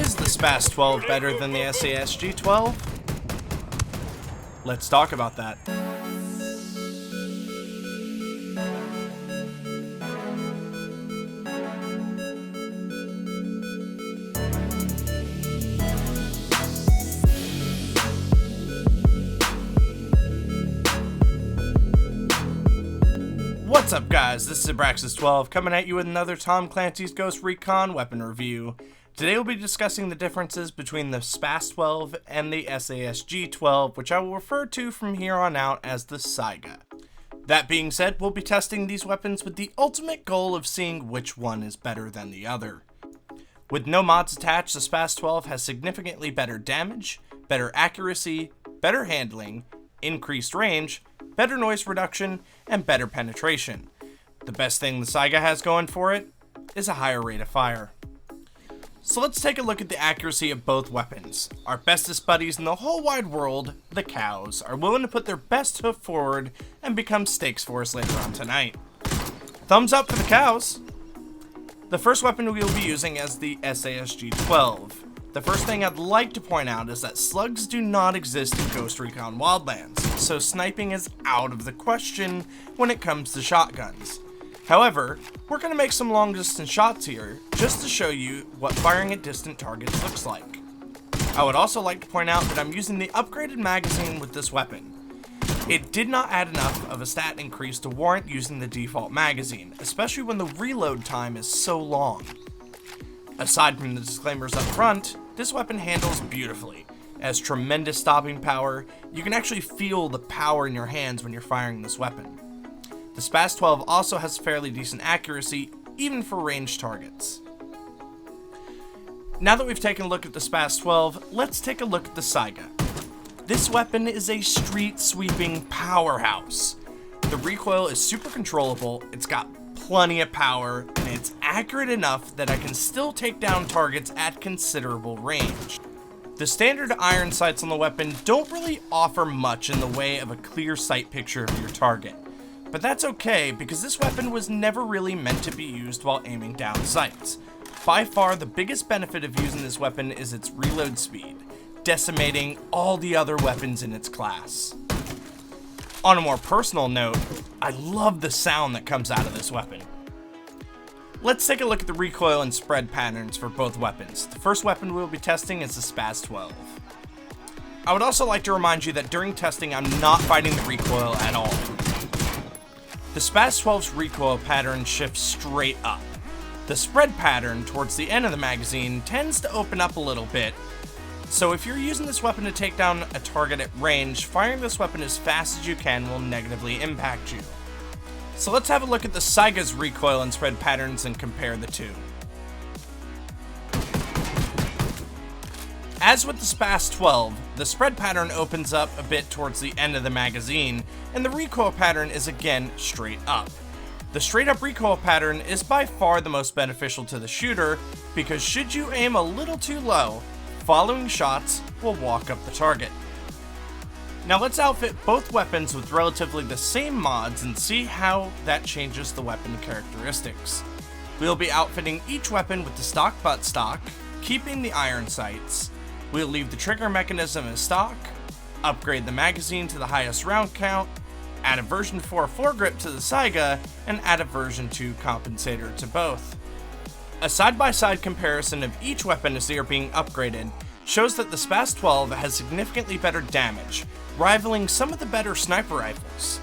Is the SPAS-12 better than the SASG-12? Let's talk about that. What's up guys, this is SPAS-12 coming at you with another Tom Clancy's Ghost Recon weapon review. Today we'll be discussing the differences between the SPAS-12 and the SASG-12, which I will refer to from here on out as the Saiga. That being said, we'll be testing these weapons with the ultimate goal of seeing which one is better than the other. With no mods attached, the SPAS-12 has significantly better damage, better accuracy, better handling, increased range, better noise reduction, and better penetration. The best thing the Saiga has going for it is a higher rate of fire. So let's take a look at the accuracy of both weapons. Our bestest buddies in the whole wide world, the cows, are willing to put their best foot forward and become steaks for us later on tonight. Thumbs up for the cows! The first weapon we will be using is the SASG-12. The first thing I'd like to point out is that slugs do not exist in Ghost Recon Wildlands, so sniping is out of the question when it comes to shotguns. However, we're going to make some long distance shots here, just to show you what firing at distant targets looks like. I would also like to point out that I'm using the upgraded magazine with this weapon. It did not add enough of a stat increase to warrant using the default magazine, especially when the reload time is so long. Aside from the disclaimers up front, this weapon handles beautifully. It has tremendous stopping power. You can actually feel the power in your hands when you're firing this weapon. The SPAS-12 also has fairly decent accuracy, even for ranged targets. Now that we've taken a look at the SPAS-12, let's take a look at the Saiga. This weapon is a street-sweeping powerhouse. The recoil is super controllable, it's got plenty of power, and it's accurate enough that I can still take down targets at considerable range. The standard iron sights on the weapon don't really offer much in the way of a clear sight picture of your target. But that's okay, because this weapon was never really meant to be used while aiming down sights. By far, the biggest benefit of using this weapon is its reload speed, decimating all the other weapons in its class. On a more personal note, I love the sound that comes out of this weapon. Let's take a look at the recoil and spread patterns for both weapons. The first weapon we'll be testing is the SPAS-12. I would also like to remind you that during testing, I'm not fighting the recoil at all. The SPAS-12's recoil pattern shifts straight up. The spread pattern towards the end of the magazine tends to open up a little bit, so if you're using this weapon to take down a target at range, firing this weapon as fast as you can will negatively impact you. So let's have a look at the Saiga's recoil and spread patterns and compare the two. As with the SPAS-12, the spread pattern opens up a bit towards the end of the magazine, and the recoil pattern is again straight up. The straight up recoil pattern is by far the most beneficial to the shooter, because should you aim a little too low, following shots will walk up the target. Now let's outfit both weapons with relatively the same mods and see how that changes the weapon characteristics. We'll be outfitting each weapon with the stock buttstock, keeping the iron sights. We'll leave the trigger mechanism as stock, upgrade the magazine to the highest round count, add a version 4 foregrip to the Saiga, and add a version 2 compensator to both. A side-by-side comparison of each weapon as they are being upgraded shows that the SPAS-12 has significantly better damage, rivaling some of the better sniper rifles.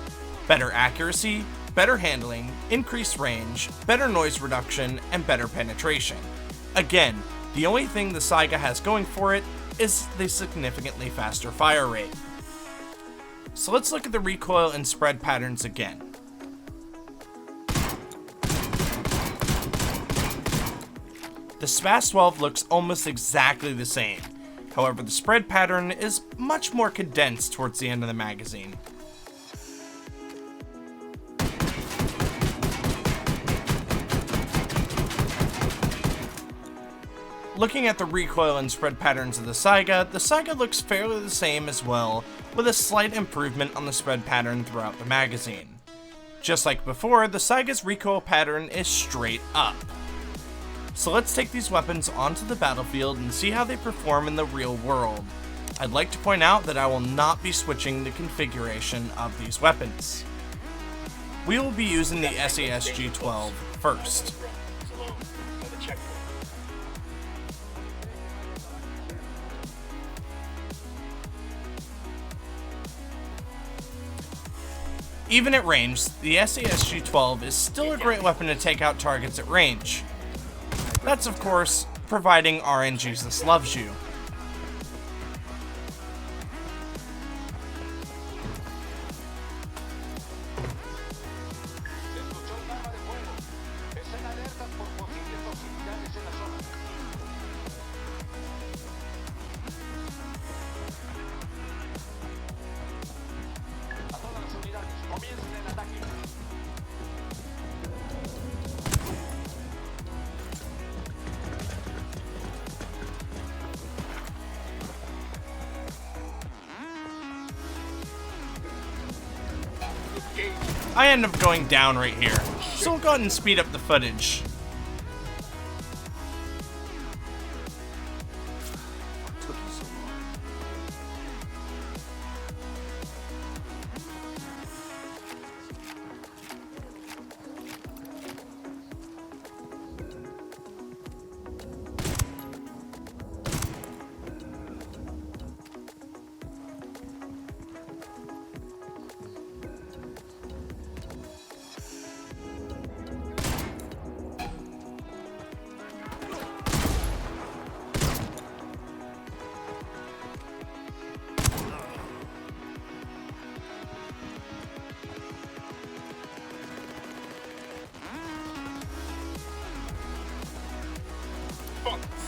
Better accuracy, better handling, increased range, better noise reduction, and better penetration. Again, the only thing the Saiga has going for it is the significantly faster fire rate. So let's look at the recoil and spread patterns again. The SPAS-12 looks almost exactly the same. However, the spread pattern is much more condensed towards the end of the magazine. Looking at the recoil and spread patterns of the Saiga looks fairly the same as well, with a slight improvement on the spread pattern throughout the magazine. Just like before, the Saiga's recoil pattern is straight up. So let's take these weapons onto the battlefield and see how they perform in the real world. I'd like to point out that I will not be switching the configuration of these weapons. We will be using the SASG-12 first. Even at range, the SASG-12 is still a great weapon to take out targets at range. That's of course, providing RNGesus loves you. I end up going down right here, so we'll go ahead and speed up the footage.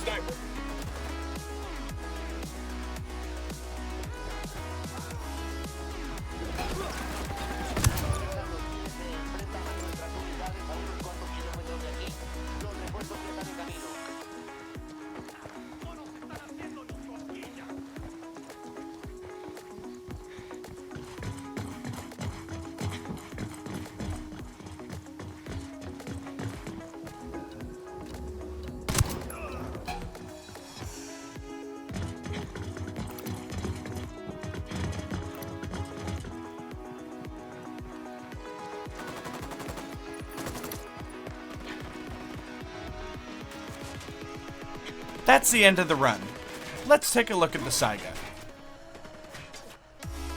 Sniper. That's the end of the run. Let's take a look at the Saiga.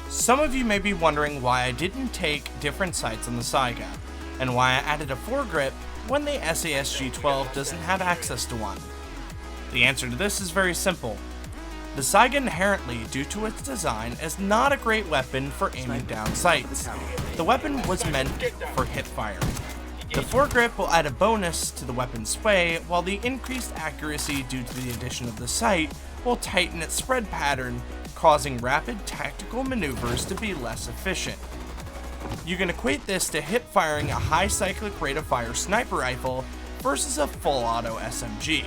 Some of you may be wondering why I didn't take different sights on the Saiga, and why I added a foregrip when the SASG-12 doesn't have access to one. The answer to this is very simple. The Saiga inherently, due to its design, is not a great weapon for aiming down sights. The weapon was meant for hipfire. The foregrip will add a bonus to the weapon's sway, while the increased accuracy due to the addition of the sight will tighten its spread pattern, causing rapid tactical maneuvers to be less efficient. You can equate this to hip firing a high cyclic rate of fire sniper rifle versus a full auto SMG.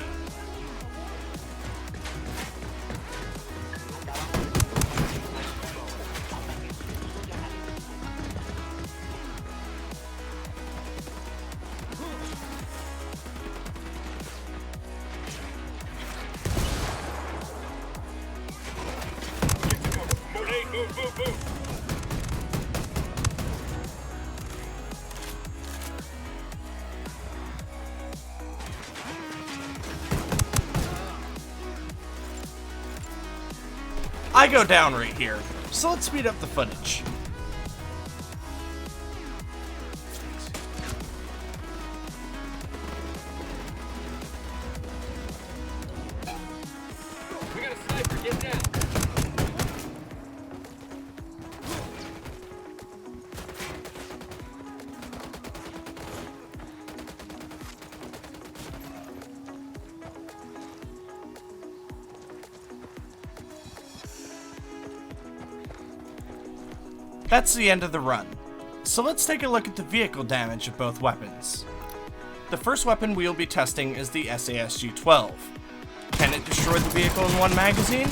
I go down right here, so let's speed up the footage. We got a sniper, get down. That's the end of the run. So let's take a look at the vehicle damage of both weapons. The first weapon we will be testing is the SASG-12. Can it destroy the vehicle in one magazine?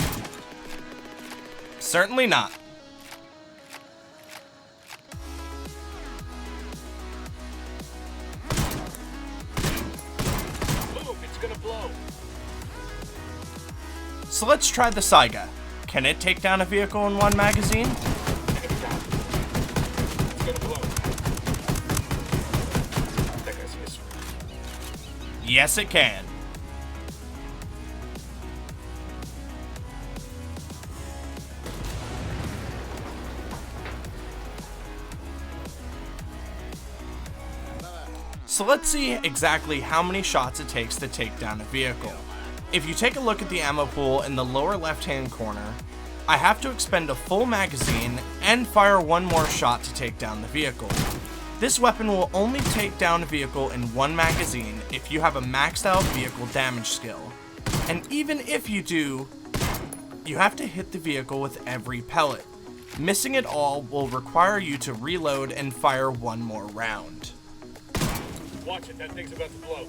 Certainly not. Move, it's gonna So let's try the Saiga. Can it take down a vehicle in one magazine? It's gonna blow. That guy's history. Yes, it can. So let's see exactly how many shots it takes to take down a vehicle. If you take a look at the ammo pool in the lower left-hand corner, I have to expend a full magazine and fire one more shot to take down the vehicle. This weapon will only take down a vehicle in one magazine if you have a maxed out vehicle damage skill. And even if you do, you have to hit the vehicle with every pellet. Missing it all will require you to reload and fire one more round. Watch it, that thing's about to blow.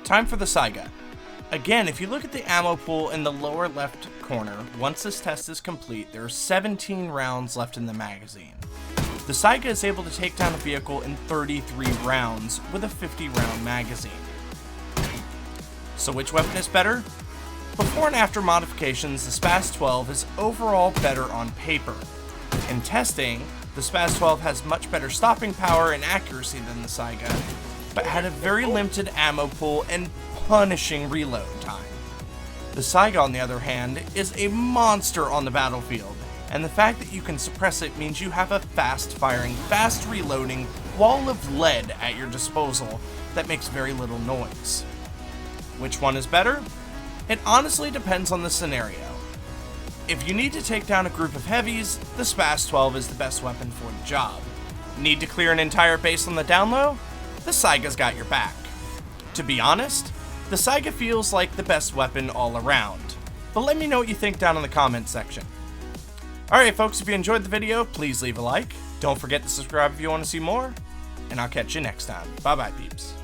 Time for the Saiga. Again, if you look at the ammo pool in the lower left corner, once this test is complete, there are 17 rounds left in the magazine. The Saiga is able to take down a vehicle in 33 rounds with a 50-round magazine. So which weapon is better? Before and after modifications, the SPAS-12 is overall better on paper. In testing, the SPAS-12 has much better stopping power and accuracy than the Saiga, but had a very limited ammo pool and punishing reload time. The Saiga, on the other hand, is a monster on the battlefield, and the fact that you can suppress it means you have a fast-firing, fast-reloading wall of lead at your disposal that makes very little noise. Which one is better? It honestly depends on the scenario. If you need to take down a group of heavies, the SPAS-12 is the best weapon for the job. Need to clear an entire base on the down low? The Saiga's got your back. To be honest, the Saiga feels like the best weapon all around. But let me know what you think down in the comments section. Alright folks, if you enjoyed the video, please leave a like. Don't forget to subscribe if you want to see more. And I'll catch you next time. Bye bye peeps.